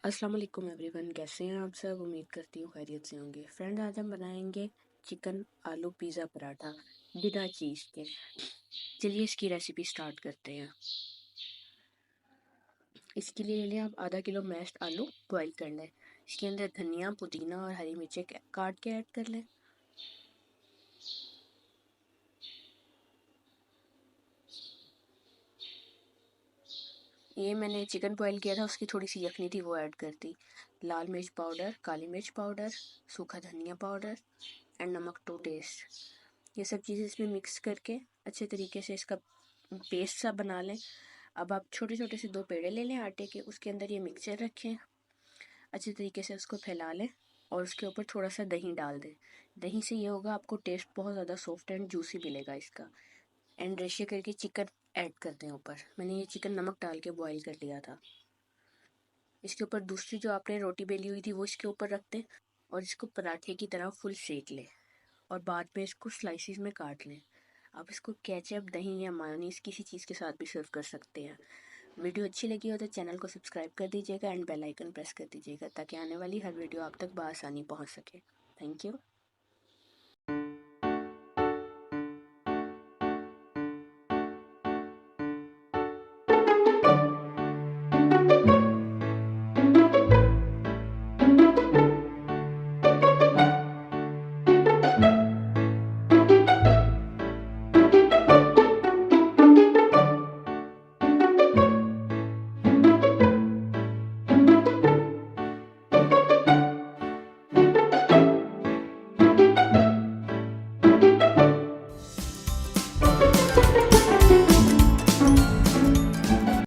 अस्सलाम वालेकुम एवरीवन, कैसे हैं आप सब। उम्मीद करती हूँ खैरियत से होंगे। फ्रेंड्स, आज हम बनाएंगे चिकन आलू पिज़्ज़ा पराठा बिना चीज़ के। चलिए इसकी रेसिपी स्टार्ट करते हैं। इसके लिए ले लें आप आधा किलो मैश्ड आलू, बॉईल कर लें। इसके अंदर धनिया, पुदीना और हरी मिर्चें काट के ऐड कर लें। ये मैंने चिकन बॉईल किया था, उसकी थोड़ी सी यखनी थी, वो ऐड कर दी। लाल मिर्च पाउडर, काली मिर्च पाउडर, सूखा धनिया पाउडर एंड नमक टू टेस्ट। ये सब चीज़ें इसमें मिक्स करके अच्छे तरीके से इसका पेस्ट सा बना लें। अब आप छोटे छोटे से 2 पेड़े ले लें आटे के, उसके अंदर ये मिक्सचर रखें, अच्छे तरीके से उसको फैला लें और उसके ऊपर थोड़ा सा दही डाल दें। दही से ये होगा, आपको टेस्ट बहुत ज़्यादा सॉफ्ट एंड जूसी मिलेगा इसका। एंड रेशियो करके चिकन ऐड कर दें ऊपर। मैंने ये चिकन नमक डाल के बॉईल कर लिया था। इसके ऊपर दूसरी जो आपने रोटी बेली हुई थी वो इसके ऊपर रख दें और इसको पराठे की तरह फुल सेक लें और बाद में इसको स्लाइसिस में काट लें। आप इसको केचप, दही या मायोनीज किसी चीज़ के साथ भी सर्व कर सकते हैं। वीडियो अच्छी लगी हो तो चैनल को सब्सक्राइब कर दीजिएगा एंड बेल आइकन प्रेस कर दीजिएगा ताकि आने वाली हर वीडियो आप तक बआसानी पहुंच सके। Thank you.